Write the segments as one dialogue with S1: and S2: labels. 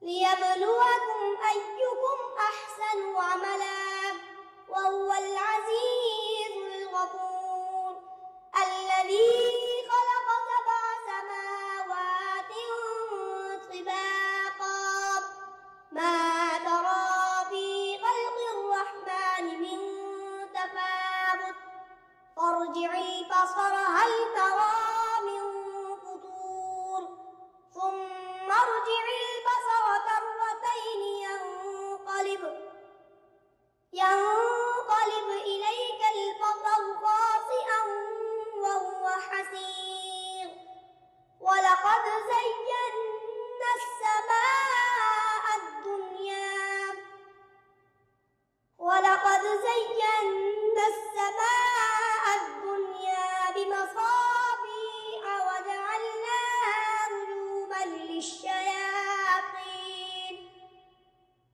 S1: ليبلوكم أيكم أحسن عملا وهو العزيز الغفور الذي خلق 7 سماوات طباقا ما ترى في خلق الرحمن من تفاوت فارجع البصر هل ترى من فطور ثم ارجع البصر كرتين ينقلب إليك البصر خاسئا وهو حسير ولقد زينا السماء الدنيا بمصابيح وجعلناها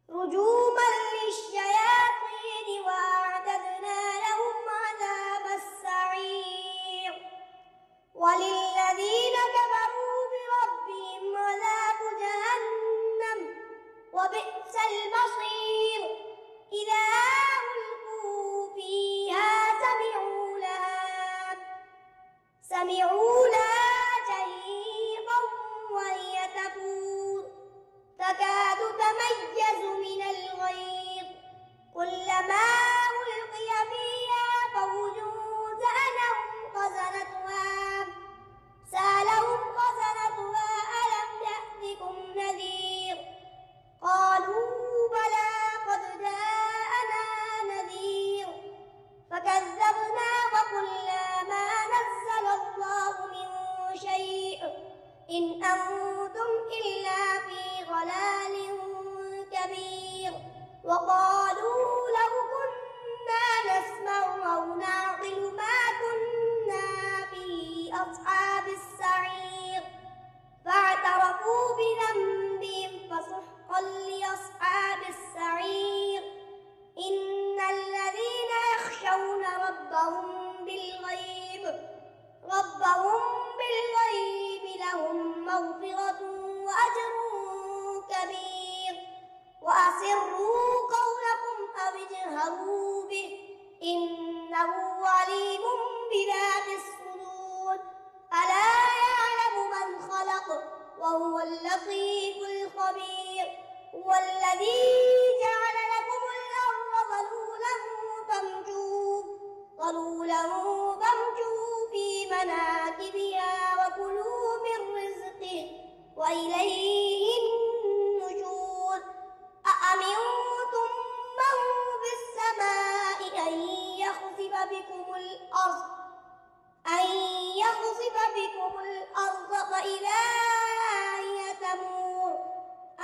S1: رجوما للشياطين وأعتدنا لهم عذاب السعير وللذين كفروا بربهم عذاب جهنم وبئس المصير إذا ألقوا فيها سمعوا لها شهيقا وهي تفور تكاد تميز من الغيظ كلما ألقي فيها فوج سألهم خزنتها ألم يأتكم نذير قالوا بلى قد جاءنا نذير فكذبنا وقلنا ما نزل الله من شيء إن أنتم إلا في ضلال كبير وقالوا لو كنا نسمع أو نعقل ما كنا في أصحاب السعير فاعترفوا بذنبهم فسحقا لأصحاب السعير إن الذين يخشون ربهم بالغيب لهم مغفرة وأجر كبير وأسروا قولكم أو اجهروا به إنه عليم بذات الصدور ألا يعلم من خلق وهو اللطيف الخبير هو الذي جعل لكم الأرض ظلولا فامشوا في مناكبها وكلوا من رزقه وإليه النشور أأمنتم من في السماء أن يخسف بكم الأرض فإذا هي تمور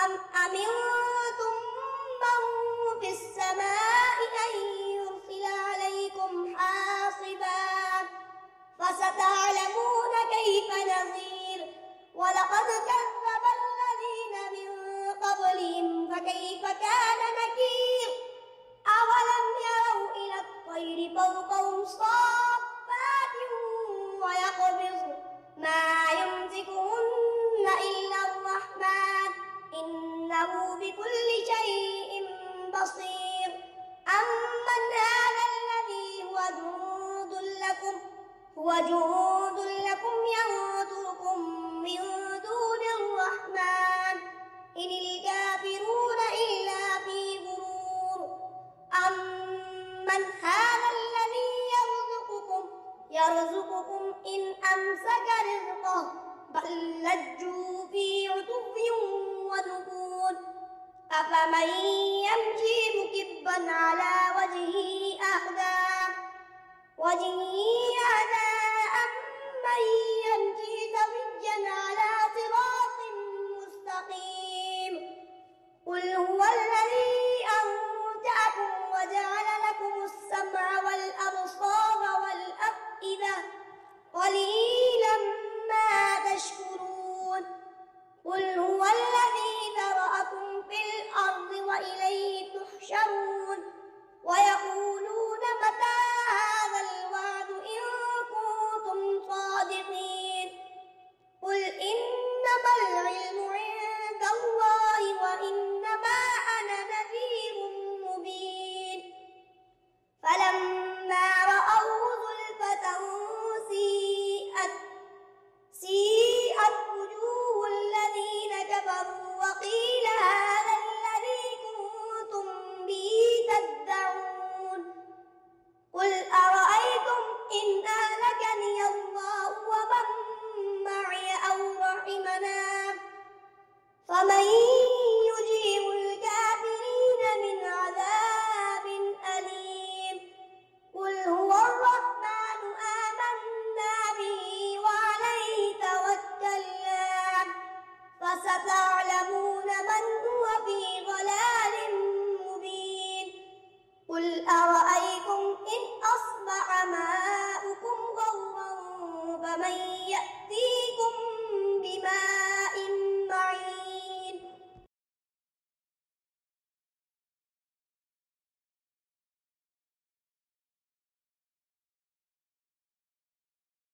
S1: أم أمنتم من في السماء أن يرسل عليكم حاصبا فستعلمون كيف نذير ولقد كذب الذين من قبلهم فكيف كان نكير أولم يروا إلى الطير فوقهم صافات ويقبضن ما يمسكهن إلا الرحمن إنه بكل شيء بصير أمن هذا الذي هو جند لكم ينصركم من دون الرحمن إن الكافرون إلا في غرور أمن هذا الذي يرزقكم إن أمسك رزقه بل لجوا في عتو ونفور أفمن يمشي مكبا على وجهه أهدى أمن يمشي سويا على صراط مستقيم قل هو الذي أنشأكم وجعل لكم السمع والأبصار والأفئدة قليلا ما تشكرون قل هو الذي ذرأكم في الأرض وإليه تحشرون ويقولون متى